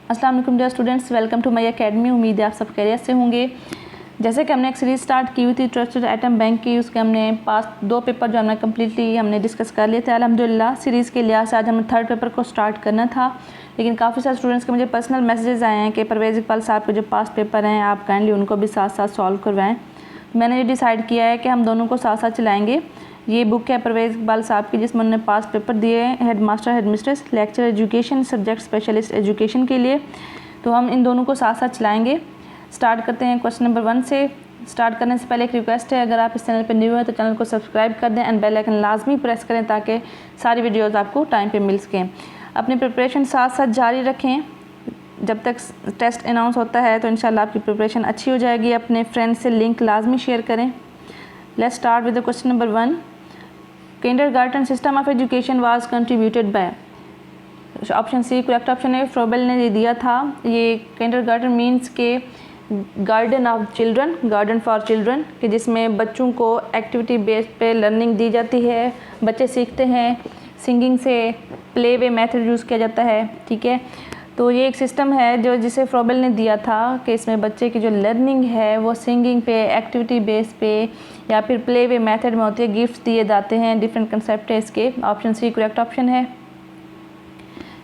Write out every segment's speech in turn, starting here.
अस्सलाम वालेकुम dear students, welcome to my academy. उम्मीद है आप सब खैरियत से होंगे। जैसे कि हमने एक सीरीज़ स्टार्ट की हुई थी ट्रस्टेड एटम बैंक की, उसके हमने पास 2 पेपर जो हमने कम्प्लीटली हमने डिस्कस कर लिए थे अल्हम्दुलिल्लाह। सीरीज़ के लिहाज से आज हमें 3rd पेपर को स्टार्ट करना था, लेकिन काफ़ी सारे स्टूडेंट्स के मुझे पर्सनल मैसेजेस आए हैं कि परवेज़ इकबाल साहब के जो पास्ट पेपर हैं आप काइंडली उनको भी साथ साथ सॉल्व करवाएँ। मैंने ये डिसाइड किया है कि हम दोनों को साथ साथ चलाएँगे। ये बुक है परवेज़ इकबाल साहब की, जिसमें उन्होंने पास्ट पेपर दिए हैं head master head mistress lecture education subject specialist education के लिए। तो हम इन दोनों को साथ साथ चलाएंगे। स्टार्ट करते हैं क्वेश्चन नंबर 1 से। स्टार्ट करने से पहले एक रिक्वेस्ट है, अगर आप इस चैनल पर न्यू हैं तो चैनल को सब्सक्राइब कर दें एंड बेल आइकन लाजमी प्रेस करें ताकि सारी वीडियोस आपको टाइम पे मिल सकें। अपनी प्रिपरेशन साथ साथ जारी रखें। जब तक टेस्ट अनाउंस होता है तो इंशाल्लाह आपकी प्रिपरेशन अच्छी हो जाएगी। अपने फ्रेंड्स से लिंक लाजमी शेयर करें। Let's start with the question number 1। Kindergarten system of education was contributed by. Option C correct option है, फ्रोबेल ने ये दिया था। ये किंडरगार्टन मीन्स के garden of children, garden for children, कि जिसमें बच्चों को एक्टिविटी बेस्ड पे लर्निंग दी जाती है, बच्चे सीखते हैं। सिंगिंग से प्ले वे मेथड यूज़ किया जाता है, ठीक है। तो ये एक सिस्टम है जो जिसे फ्रोबेल ने दिया था कि इसमें बच्चे की जो लर्निंग है वो सिंगिंग पे, एक्टिविटी बेस पे या फिर प्ले वे मेथड में होती है। गिफ्ट्स दिए जाते हैं, डिफरेंट कंसेप्ट है इसके। ऑप्शन सी करेक्ट ऑप्शन है।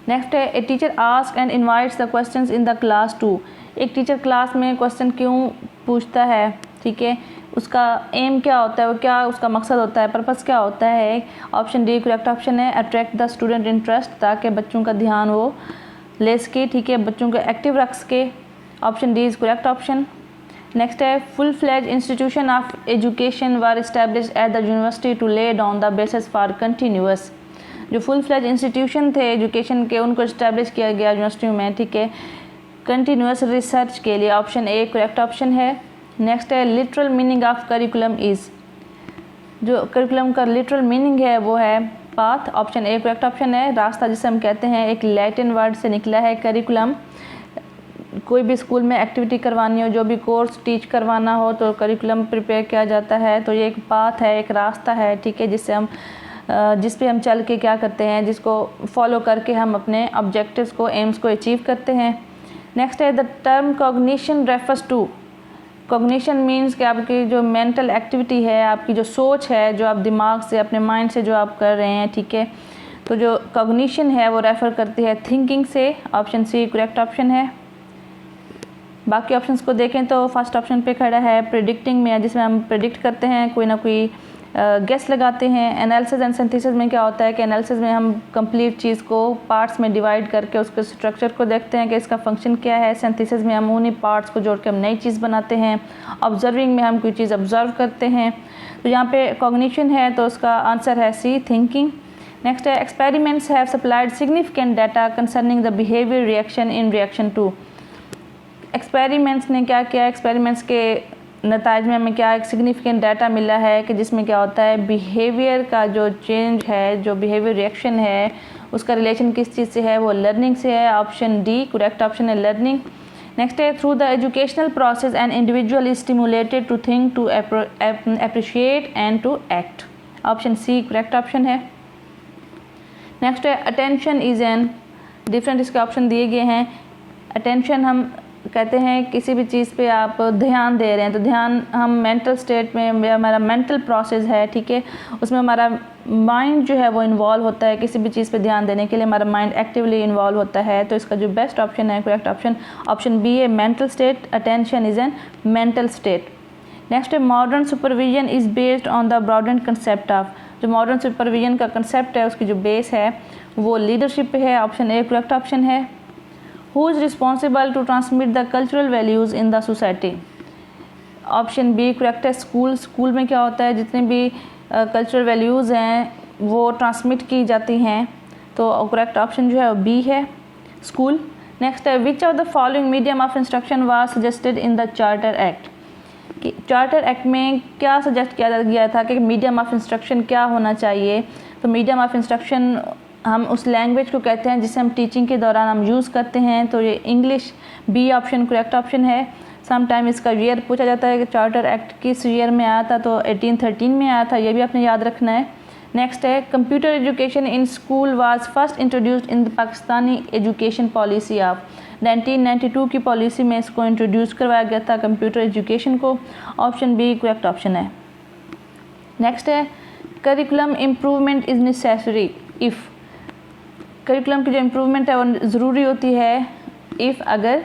नेक्स्ट है, a teacher ask and invites the questions in the class to. एक टीचर क्लास में क्वेश्चन क्यों पूछता है, ठीक है, उसका एम क्या होता है, वो क्या उसका मकसद होता है, पर्पस क्या होता है। ऑप्शन डी करेक्ट ऑप्शन है, अट्रैक्ट द स्टूडेंट इंटरेस्ट, ताकि बच्चों का ध्यान वो ले सके, ठीक है, बच्चों को एक्टिव रख सके। Option D is correct option. Next है, full fledge institution of education were established at the university to lay down the basis for continuous. जो फुल फ्लेज इंस्टीट्यूशन थे एजुकेशन के, उनको इस्टेब्लिश किया गया यूनिवर्सिटियों में, ठीक है, कंटिन्यूअस रिसर्च के लिए। ऑप्शन ए करेक्ट ऑप्शन है। नेक्स्ट है, literal meaning of curriculum is. जो करिकुलम का लिटरल मीनिंग है वो है path. Option A correct option है। रास्ता जिसे हम कहते हैं, एक लैटिन वर्ड से निकला है करिकुलम। कोई भी स्कूल में एक्टिविटी करवानी हो, जो भी कोर्स टीच करवाना हो तो करिकुलम प्रिपेयर किया जाता है। तो ये एक पाथ है, एक रास्ता है, ठीक है, जिस पे हम चल के क्या करते हैं, जिसको फॉलो करके हम अपने ऑब्जेक्टिव्स को, एम्स को अचीव करते हैं। नेक्स्ट है, the term cognition refers to. Cognition means कि आपकी जो मेंटल एक्टिविटी है, आपकी जो सोच है, जो आप दिमाग से, अपने माइंड से जो आप कर रहे हैं, ठीक है, तो जो कॉग्निशन है वो रेफ़र करती है थिंकिंग से। ऑप्शन सी करेक्ट ऑप्शन है। बाकी ऑप्शंस को देखें तो फर्स्ट ऑप्शन पे खड़ा है प्रिडिक्टिंग में, जिसमें हम प्रिडिक्ट करते हैं, कोई ना कोई गेस लगाते हैं। एनालिसिस एंड सिंथेसिस में क्या होता है कि एनालिसिस में हम कंप्लीट चीज़ को पार्ट्स में डिवाइड करके उसके स्ट्रक्चर को देखते हैं कि इसका फंक्शन क्या है। सिंथेसिस में हम उन्हीं पार्ट्स को जोड़ के हम नई चीज़ बनाते हैं। ऑब्जर्विंग में हम कोई चीज़ ऑब्जर्व करते हैं। तो यहाँ पे कॉग्निशन है तो उसका आंसर है सी थिंकिंग। नेक्स्ट है, experiments have supplied significant data concerning the behaviour reaction in reaction to. Experiments ने क्या किया, एक्सपेरिमेंट्स के नताज में हमें क्या एक सिग्निफिकेंट डाटा मिला है कि जिसमें क्या होता है, बिहेवियर का जो चेंज है, जो बिहेवियर रिएक्शन है, उसका रिलेशन किस चीज़ से है, वो लर्निंग से है। ऑप्शन डी करेक्ट ऑप्शन है, लर्निंग। नेक्स्ट है, through the educational process an individual is stimulated to think, to appreciate and to act. Option C correct option है। नेक्स्ट है, अटेंशन इज एन, डिफरेंट इसके option दिए गए हैं। Attention हम कहते हैं किसी भी चीज़ पे आप ध्यान दे रहे हैं, तो ध्यान हम मेंटल स्टेट में, हमारा मेंटल प्रोसेस है, ठीक है, उसमें हमारा माइंड जो है वो इन्वॉल्व होता है। किसी भी चीज़ पे ध्यान देने के लिए हमारा माइंड एक्टिवली इन्वॉल्व होता है। तो इसका जो बेस्ट ऑप्शन है, करेक्ट ऑप्शन, ऑप्शन बी है mental state. Attention is an mental state. Next है, modern supervision is based on the broadened concept of. जो मॉडर्न सुपरविजन का कंसेप्ट है, उसकी जो बेस है वो लीडरशिप पे है। ऑप्शन ए करेक्ट ऑप्शन है। Who is responsible to transmit the cultural values in the society? Option B correct है, स्कूल। स्कूल में क्या होता है, जितने भी कल्चरल वैल्यूज़ हैं वो ट्रांसमिट की जाती हैं। तो करेक्ट ऑप्शन जो है वो बी है, स्कूल। नेक्स्ट है, which of the following medium of instruction was suggested in the charter act. कि चार्टर एक्ट में क्या सजेस्ट किया गया था कि मीडियम ऑफ इंस्ट्रक्शन क्या होना चाहिए। तो मीडियम ऑफ इंस्ट्रक्शन हम उस लैंग्वेज को कहते हैं जिसे हम टीचिंग के दौरान हम यूज़ करते हैं। तो ये English, B option correct option है। सम टाइम इसका ईयर पूछा जाता है कि चार्टर एक्ट किस ईयर में आया था, तो 1813 में आया था, ये भी आपने याद रखना है। नेक्स्ट है computer education in school was first introduced in the Pakistani education policy of 1992 की पॉलिसी में इसको इंट्रोड्यूस करवाया गया था कंप्यूटर एजुकेशन को। ऑप्शन बी करेक्ट ऑप्शन है। नेक्स्ट है curriculum improvement is necessary if, curriculum की जो इम्प्रूवमेंट है वो ज़रूरी होती है इफ़ अगर,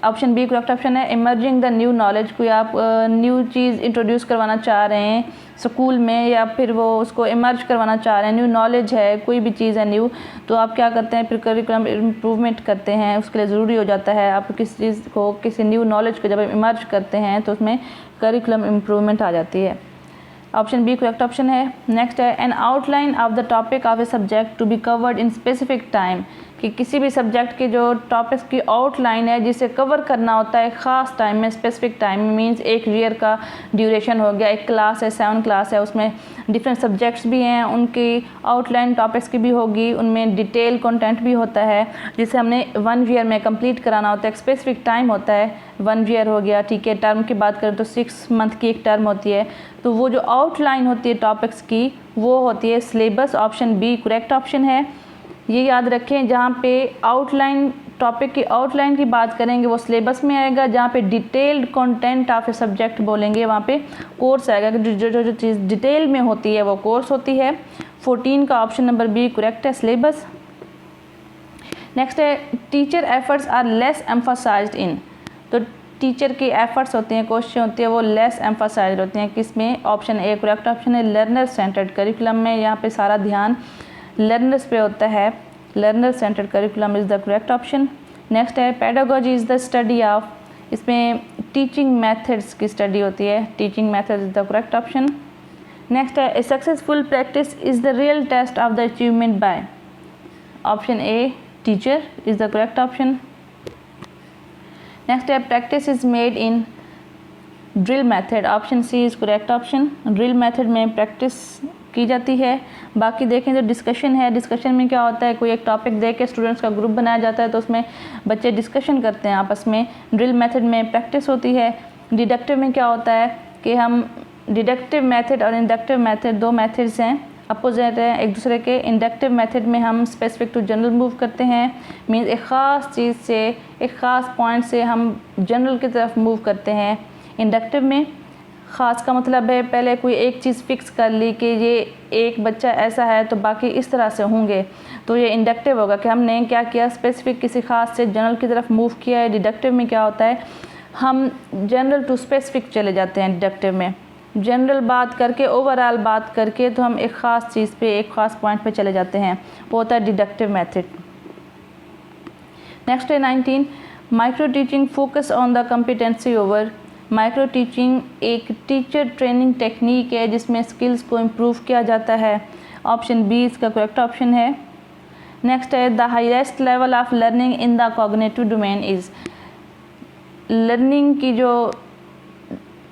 ऑप्शन बी करेक्ट ऑप्शन है। इमर्जिंग द न्यू नॉलेज, कोई आप न्यू चीज़ इंट्रोड्यूस करवाना चाह रहे हैं स्कूल में या फिर वो उसको इमर्ज करवाना चाह रहे हैं, न्यू नॉलेज है, कोई भी चीज़ है न्यू, तो आप क्या करते हैं फिर करिकुलम इम्प्रूवमेंट करते हैं। उसके लिए ज़रूरी हो जाता है आप किसी चीज़ को, किसी न्यू नॉलेज को जब इमर्ज करते हैं तो उसमें करिकुलम इम्प्रूवमेंट आ जाती है। ऑप्शन बी करेक्ट ऑप्शन है। नेक्स्ट है an outline of the topic of a subject to be covered in specific time, कि किसी भी सब्जेक्ट के जो टॉपिक्स की आउटलाइन है जिसे कवर करना होता है ख़ास टाइम में, स्पेसिफिक टाइम मींस एक ईयर का ड्यूरेशन हो गया, एक क्लास है 7 क्लास है, उसमें डिफरेंट सब्जेक्ट्स भी हैं, उनकी आउटलाइन टॉपिक्स की भी होगी, उनमें डिटेल कंटेंट भी होता है जिसे हमने 1 ईयर में कंप्लीट कराना होता है। एक स्पेसिफिक टाइम होता है, 1 ईयर हो गया, ठीक है। टर्म की बात करें तो 6 मंथ की एक टर्म होती है, तो वो जो आउटलाइन होती है टॉपिक्स की वो होती है syllabus. Option B correct option है। ये याद रखें, जहाँ पे आउटलाइन टॉपिक की आउटलाइन की बात करेंगे वो सिलेबस में आएगा, जहाँ पे detailed content of a subject बोलेंगे वहाँ पे कोर्स आएगा। जो चीज़ डिटेल में होती है वो कोर्स होती है। 14 का ऑप्शन नंबर बी करेक्ट है, सिलेबस। नेक्स्ट है teacher efforts are less emphasised इन, तो टीचर के एफर्ट्स होते हैं, कोशिशें होती है वो लेस एम्फसाइज्ड होती हैं किसमें? ऑप्शन ए करेक्ट ऑप्शन है, लर्नर सेंटर्ड करिकुलम में। यहाँ पे सारा ध्यान लर्नर्स पे होता है, learner centred curriculum is the correct option. Next है pedagogy is the study of, इसमें टीचिंग मेथड्स की स्टडी होती है, teaching method is the correct option. Next है a successful practice is the real test of the achievement by, option A teacher is the correct option. Next है practice is made in drill method, option C is correct option. Drill method में practice की जाती है। बाकी देखें जो discussion है, discussion में क्या होता है, कोई एक टॉपिक दे के स्टूडेंट्स का ग्रुप बनाया जाता है तो उसमें बच्चे डिस्कशन करते हैं आपस में। ड्रिल मेथड में प्रैक्टिस होती है। डिडक्टिव में क्या होता है कि हम डिडक्टिव मेथड और इंडक्टिव मेथड, दो मेथड्स हैं, अपोजिट हैं एक दूसरे के। इंडक्टिव मेथड में हम स्पेसिफिक टू जनरल मूव करते हैं, मीन्स एक ख़ास चीज़ से, एक ख़ास पॉइंट से हम जनरल की तरफ मूव करते हैं। इंडक्टिव में ख़ास का मतलब है पहले कोई एक चीज़ फिक्स कर ली कि ये एक बच्चा ऐसा है तो बाकी इस तरह से होंगे, तो ये इंडक्टिव होगा कि हमने क्या किया, स्पेसिफिक किसी ख़ास से जनरल की तरफ मूव किया है। डिडक्टिव में क्या होता है, हम जनरल टू स्पेसिफिक चले जाते हैं। डिडक्टिव में जनरल बात करके, ओवरऑल बात करके, तो हम एक ख़ास चीज़ पे, एक ख़ास पॉइंट पे चले जाते हैं, वो होता है डिडक्टिव मेथड। नेक्स्ट है 19 micro teaching focus on the competency over. Micro teaching एक टीचर ट्रेनिंग टेक्निक है जिसमें स्किल्स को इम्प्रूव किया जाता है। ऑप्शन बी इसका करेक्ट ऑप्शन है। नेक्स्ट है the highest level of learning in the cognitive domain is, learning की जो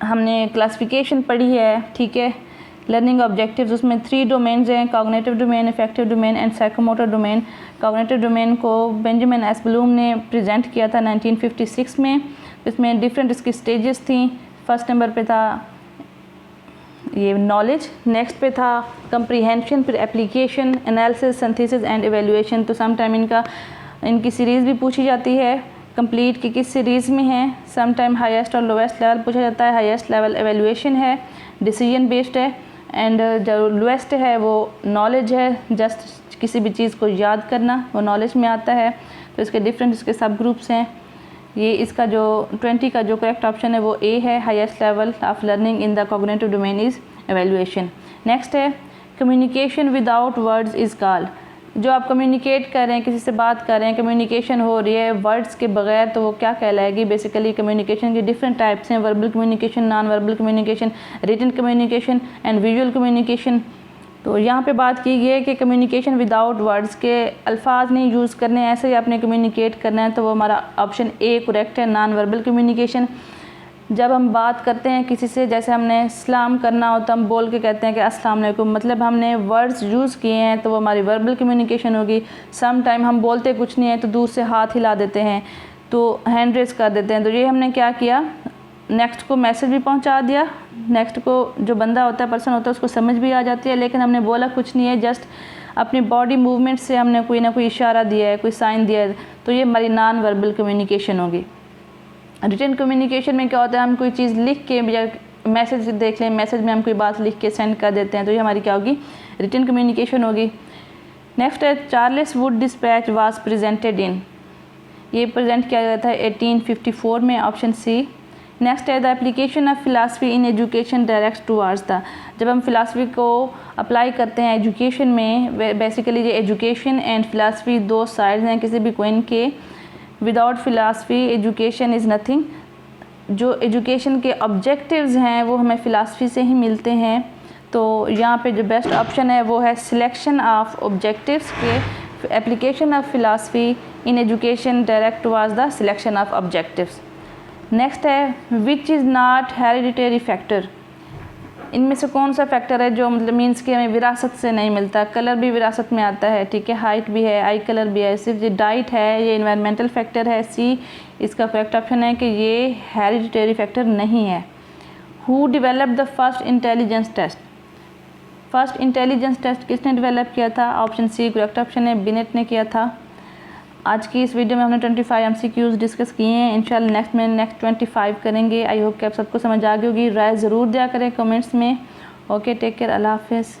हमने क्लासिफिकेशन पढ़ी है, ठीक है, लर्निंग ऑब्जेक्टिव्स, उसमें 3 डोमेन्स हैं, cognitive domain, affective domain and psychomotor domain. Cognitive domain को बेंजामिन एस ब्लूम ने प्रेजेंट किया था 1956 में। इसमें डिफरेंट इसकी स्टेजेस थी। फर्स्ट नंबर पे था ये नॉलेज, नेक्स्ट पे था कंप्रीहेंशन, फिर application, analysis, synthesis and evaluation. तो सम टाइम इनकी सीरीज़ भी पूछी जाती है कंप्लीट कि किस सीरीज़ में है। सम टाइम हाईएस्ट और लोवेस्ट लेवल पूछा जाता है। हाईएस्ट लेवल एवेल्यूएशन है, डिसीजन बेस्ड है, एंड जो लोवेस्ट है वो नॉलेज है, जस्ट किसी भी चीज़ को याद करना, वो नॉलेज में आता है। तो इसके डिफरेंट इसके सब ग्रुप्स हैं। ये इसका जो 20 का जो करेक्ट ऑप्शन है वो ए है, highest level of learning in the cognitive domain is evaluation. Next है communication without words is called, जो आप कम्युनिकेट कर रहे हैं, किसी से बात कर रहे हैं, कम्युनिकेशन हो रही है वर्ड्स के बगैर, तो वो क्या कहलाएगी? बेसिकली कम्युनिकेशन के डिफरेंट टाइप्स हैं, verbal communication, non verbal communication, written communication and visual communication. तो यहाँ पे बात की गई है कि कम्युनिकेशन विदाउट वर्ड्स के अल्फाज नहीं यूज़ करने, ऐसे ही आपने कम्युनिकेट करना है, तो वो हमारा ऑप्शन ए करेक्ट है, नॉन वर्बल कम्युनिकेशन। जब हम बात करते हैं किसी से, जैसे हमने सलाम करना हो तो हम बोल के कहते हैं कि अस्सलाम वालेकुम, मतलब हमने वर्ड्स यूज़ किए हैं, तो वो हमारी वर्बल कम्युनिकेशन होगी। सम टाइम हम बोलते कुछ नहीं है तो दूर से हाथ हिला देते हैं, तो हैंड रेस कर देते हैं, तो ये हमने क्या किया, नेक्स्ट को मैसेज भी पहुंचा दिया, नेक्स्ट को जो बंदा होता है, पर्सन होता है, उसको समझ भी आ जाती है, लेकिन हमने बोला कुछ नहीं है, जस्ट अपनी बॉडी मूवमेंट से हमने कोई ना कोई इशारा दिया है, कोई साइन दिया है, तो ये हमारी नॉन वर्बल कम्युनिकेशन होगी। रिटन कम्युनिकेशन में क्या होता है, हम कोई चीज़ लिख के या मैसेज देख लें, मैसेज में हम कोई बात लिख के सेंड कर देते हैं, तो ये हमारी क्या होगी, रिटन कम्युनिकेशन होगी। नेक्स्ट है Charles Wood dispatch was presented in, ये प्रेजेंट किया गया था 1854 में, ऑप्शन सी। नेक्स्ट है the application of philosophy in education direct towards the, जब हम फिलासफी को अप्लाई करते हैं एजुकेशन में, बेसिकली ये एजुकेशन एंड फिलासफी दो साइड्स हैं किसी भी कोइन के। Without philosophy education is nothing, जो एजुकेशन के ऑब्जेक्टिव्स हैं वो हमें फ़िलासफ़ी से ही मिलते हैं। तो यहाँ पे जो बेस्ट ऑप्शन है वो है सिलेक्शन ऑफ ऑब्जेक्टिव्स के application of philosophy in education direct towards the selection of objectives. Next है which is not hereditary factor, इनमें से कौन सा फैक्टर है जो मतलब मीन्स कि हमें विरासत से नहीं मिलता। कलर भी विरासत में आता है, ठीक है, हाइट भी है, आई कलर भी है, सिर्फ ये डाइट है, ये इन्वायरमेंटल फैक्टर है। सी इसका करेक्ट ऑप्शन है कि ये हेरिडिटरी फैक्टर नहीं है। Who develop the first intelligence test, first intelligence test किसने डेवलप किया था, ऑप्शन सी करेक्ट ऑप्शन है, बिनेट ने किया था। आज की इस वीडियो में हमने 25 MCQs डिस्कस किए हैं, इंशाल्लाह नेक्स्ट 25 करेंगे। आई होप कि आप सबको समझ आ गई होगी। राय ज़रूर दिया करें कमेंट्स में। ओके, टेक केयर, अल्लाह हाफ़िज़।